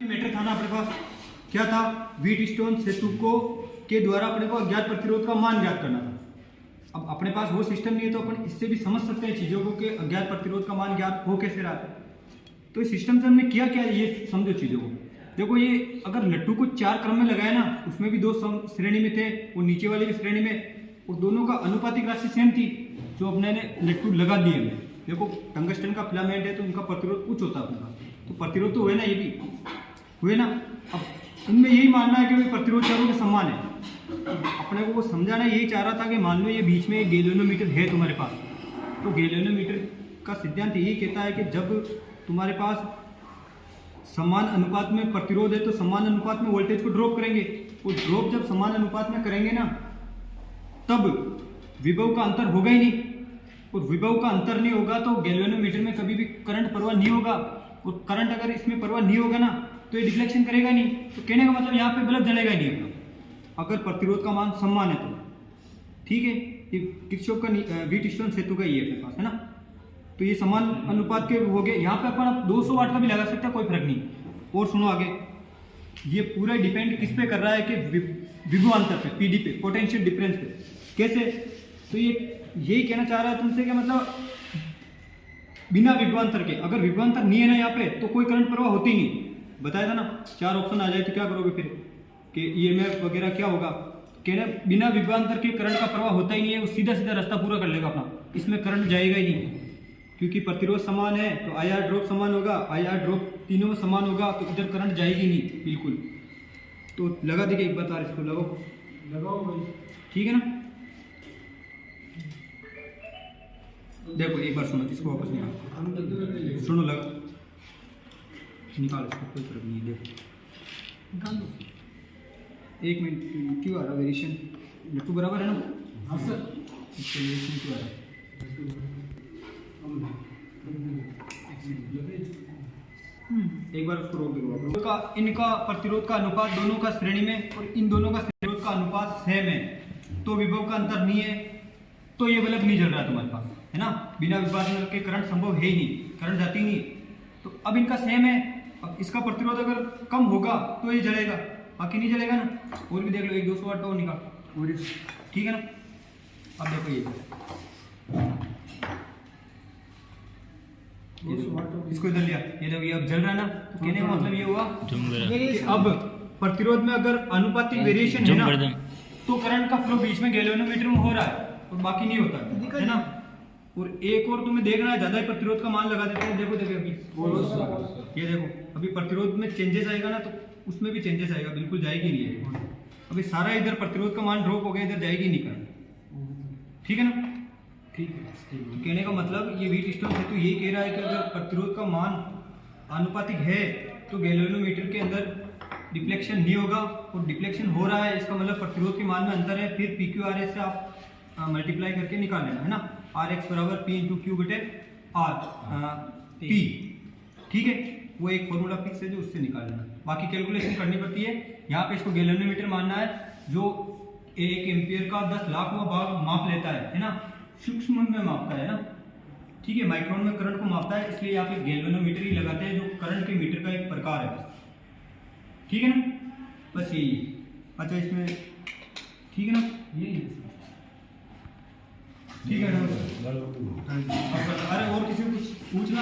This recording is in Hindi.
मैटर था ना अपने पास, क्या था, व्हीटस्टोन सेतु को के द्वारा अपने को अज्ञात प्रतिरोध का मान ज्ञात करना था। अब अपने पास वो सिस्टम नहीं है तो अपन इससे भी समझ सकते हैं चीजों को कि अज्ञात प्रतिरोध का मान ज्ञात हो कैसे रहा है। तो इस सिस्टम से हमने किया क्या, ये समझो चीजों को। देखो ये अगर लट्टू को 4 क्रम में लगाया ना, उसमें भी 2 श्रेणी में थे और नीचे वाले भी श्रेणी में, और दोनों का अनुपातिक राशि सेम थी जो अपने ने लट्टू लगा दिए हमने। देखो टंगस्टन का फिलामेंट है तो उनका प्रतिरोध उच्च होता है अपने पास, तो प्रतिरोध तो हुए ना, ये भी हुए ना। अब उनमें यही मानना है कि भाई प्रतिरोध चारों के समान है। अपने को वो समझाना यही चाह रहा था कि मान लो ये बीच में एक गैल्वेनोमीटर है तुम्हारे पास, तो गैल्वेनोमीटर का सिद्धांत यही कहता है कि जब तुम्हारे पास समान अनुपात में प्रतिरोध है तो समान अनुपात में वोल्टेज को ड्रॉप करेंगे, और ड्रॉप जब समान अनुपात में करेंगे ना तब विभव का अंतर होगा ही नहीं, और विभव का अंतर नहीं होगा तो गैल्वेनोमीटर में कभी भी करंट प्रवाह नहीं होगा, और करंट अगर इसमें प्रवाह नहीं होगा ना तो ये डिफ्लेक्शन करेगा नहीं। तो कहने का मतलब यहाँ पे बल्ब जलेगा ही नहीं अपना, अगर प्रतिरोध का मान समान है तो। ठीक है, ये किरचॉफ का व्हीटस्टोन सेतु का ये अपने पास है ना। तो ये समान अनुपात के हो गए। यहाँ पे अपन 200 वाट का भी लगा सकते हैं, कोई फर्क नहीं। और सुनो आगे, ये पूरा डिपेंड किस पे कर रहा है कि विभवांतर पे, पीडी पे, पोटेंशियल डिफरेंस पे। कैसे, तो ये यही कहना चाह रहा है तुमसे कि मतलब बिना विभवांतर के, अगर विभवांतर नहीं है ना यहाँ पे तो कोई करंट प्रवाह होती नहीं। बताया था ना 4 ऑप्शन आ जाए तो क्या करोगे फिर, कि ईएमएफ वगैरह क्या होगा। कहना बिना विभवांतर के करंट का प्रवाह होता ही नहीं है, वो सीधा सीधा रास्ता पूरा कर लेगा अपना, इसमें करंट जाएगा ही नहीं, क्योंकि प्रतिरोध समान है तो आईआर ड्रॉप समान होगा, आईआर ड्रॉप तीनों में समान होगा, तो इधर करंट जाएगी नहीं बिल्कुल। तो लगा देखिए एक बार तार, इसको लगाओ भाई, ठीक है ना। देखो एक बार सुनो, इसको वापस निकाल, सुनो लगा, निकाल इसको, कोई फर्क नहीं है। देखो 1 मिनट, क्यों आ रहा वेरिएशन, लट्टू बराबर है ना। हाँ सर, इसको वेरिएशन क्यों आ रहा है। एक बार उसको रोक दो। इनका प्रतिरोध का अनुपात दोनों का श्रेणी में, और इन दोनों का प्रतिरोध का अनुपात सेम है, तो विभव का अंतर नहीं है, तो ये बल्ब नहीं जल रहा है तुम्हारे पास, है ना। बिना विभवांतर के करंट संभव है ही नहीं, करंट जाती नहीं। तो अब इनका सेम है, अब इसका प्रतिरोध अगर कम होगा तो ये जलेगा, बाकी नहीं जलेगा ना। और भी देख लो, 1-200 वाट का और निकाल, और ठीक है ना। अब देखो ये इसको इधर लिया, ये देखो ये अब जल रहा है ना। तो कहने का मतलब ये हुआ कि अब प्रतिरोध में अगर अनुपातिक वेरिएशन है ना तो करंट का फ्लो बीच में गैल्वेनोमीटर में हो रहा है और बाकी नहीं होता है ना। और एक और तुम्हें देखना है, ज्यादा ही प्रतिरोध का मान लगा देते हैं। देखो अभी ये देखो, अभी प्रतिरोध में चेंजेस आएगा ना तो उसमें भी चेंजेस आएगा, बिल्कुल जाएगी नहीं है। अभी सारा इधर प्रतिरोध का मान ड्रॉप हो गया, इधर जाएगी नहीं करंट, ठीक है ना। ठीक है, तो कहने का मतलब ये व्हीटस्टोन सेतु यही कह रहा है कि अगर प्रतिरोध का मान आनुपातिक है तो गैल्वेनोमीटर के अंदर डिफ्लेक्शन नहीं होगा, और डिफ्लेक्शन हो रहा है इसका मतलब प्रतिरोध के मान में अंतर है। फिर पी क्यू आर एस से आप मल्टीप्लाई करके निकाल लेना, है ना। आर एक्स बराबर पी इंटू क्यू बटे आर पी, ठीक है। वो एक फॉर्मूला फिक्स है जो उससे निकाल लेना, बाकी कैलकुलेशन करनी पड़ती है। यहाँ पे इसको गैल्वेनोमीटर मानना है जो 1 एम्पियर का 10 लाखवां भाग माप लेता है ना, सूक्ष्म में मापता है ना, ठीक है। माइक्रोन में करंट को मापता है, इसलिए यहाँ पे गैल्वेनोमीटर ही लगाते हैं जो करंट के मीटर का एक प्रकार है, ठीक है ना। बस यही, अच्छा इसमें ठीक है ना, यही ठीक है ना। अरे और किसी को कुछ पूछना